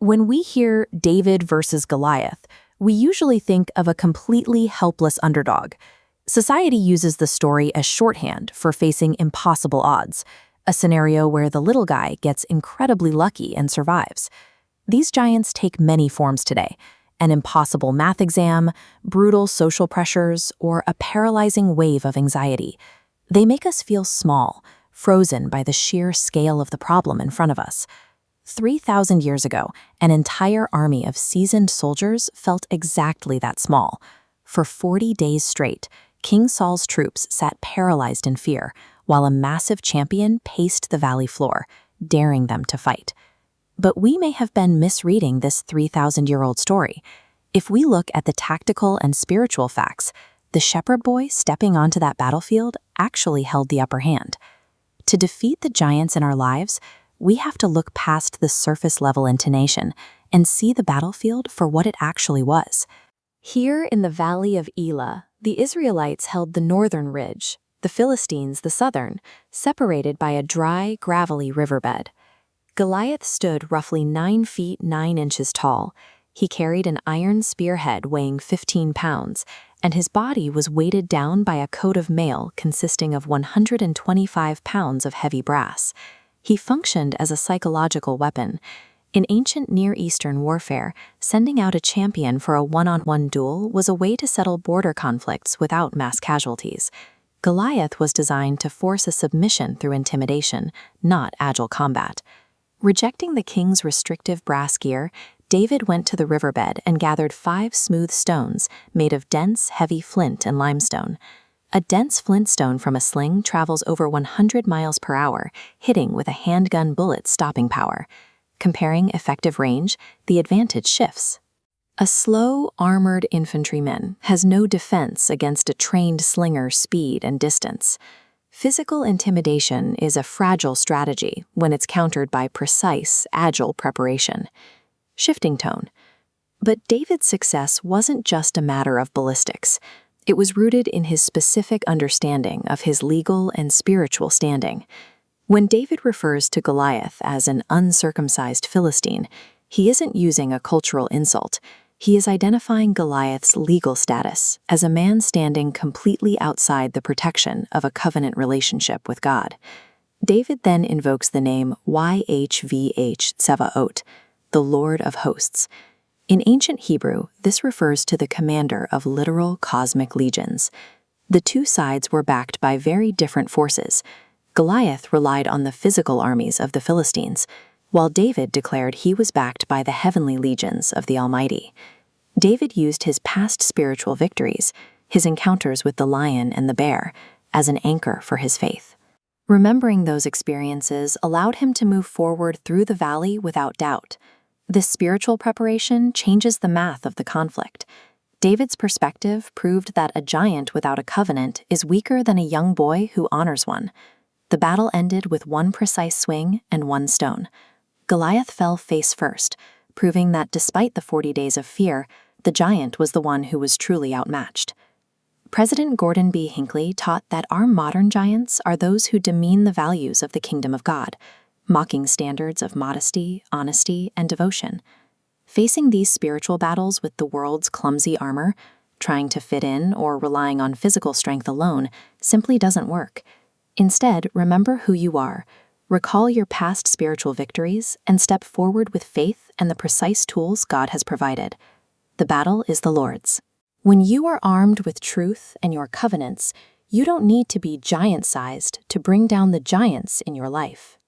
When we hear David versus Goliath, we usually think of a completely helpless underdog. Society uses the story as shorthand for facing impossible odds, a scenario where the little guy gets incredibly lucky and survives. These giants take many forms today: an impossible math exam, brutal social pressures, or a paralyzing wave of anxiety. They make us feel small, frozen by the sheer scale of the problem in front of us. 3,000 years ago, an entire army of seasoned soldiers felt exactly that small. For 40 days straight, King Saul's troops sat paralyzed in fear, while a massive champion paced the valley floor, daring them to fight. But we may have been misreading this 3,000-year-old story. If we look at the tactical and spiritual facts, the shepherd boy stepping onto that battlefield actually held the upper hand. To defeat the giants in our lives, we have to look past the surface-level intonation and see the battlefield for what it actually was. Here in the valley of Elah, the Israelites held the northern ridge, the Philistines the southern, separated by a dry, gravelly riverbed. Goliath stood roughly 9 feet 9 inches tall. He carried an iron spearhead weighing 15 pounds, and his body was weighted down by a coat of mail consisting of 125 pounds of heavy brass. He functioned as a psychological weapon. In ancient Near Eastern warfare, sending out a champion for a one-on-one duel was a way to settle border conflicts without mass casualties. Goliath was designed to force a submission through intimidation, not agile combat. Rejecting the king's restrictive brass gear, David went to the riverbed and gathered 5 smooth stones made of dense, heavy flint and limestone. A dense flintstone from a sling travels over 100 miles per hour, hitting with a handgun bullet's stopping power. Comparing effective range, the advantage shifts. A slow, armored infantryman has no defense against a trained slinger's speed and distance. Physical intimidation is a fragile strategy when it's countered by precise, agile preparation. Shifting tone. But David's success wasn't just a matter of ballistics. It was rooted in his specific understanding of his legal and spiritual standing. When David refers to Goliath as an uncircumcised Philistine, he isn't using a cultural insult. He is identifying Goliath's legal status as a man standing completely outside the protection of a covenant relationship with God. David then invokes the name YHVH Tsevaot, the Lord of Hosts. In ancient Hebrew, this refers to the commander of literal cosmic legions. The two sides were backed by very different forces. Goliath relied on the physical armies of the Philistines, while David declared he was backed by the heavenly legions of the Almighty. David used his past spiritual victories, his encounters with the lion and the bear, as an anchor for his faith. Remembering those experiences allowed him to move forward through the valley without doubt. This spiritual preparation changes the math of the conflict. David's perspective proved that a giant without a covenant is weaker than a young boy who honors one. The battle ended with 1 precise swing and 1 stone. Goliath fell face first, proving that despite the 40 days of fear, the giant was the one who was truly outmatched. President Gordon B. Hinckley taught that our modern giants are those who demean the values of the kingdom of God, mocking standards of modesty, honesty, and devotion. Facing these spiritual battles with the world's clumsy armor, trying to fit in or relying on physical strength alone, simply doesn't work. Instead, remember who you are, recall your past spiritual victories, and step forward with faith and the precise tools God has provided. The battle is the Lord's. When you are armed with truth and your covenants, you don't need to be giant-sized to bring down the giants in your life.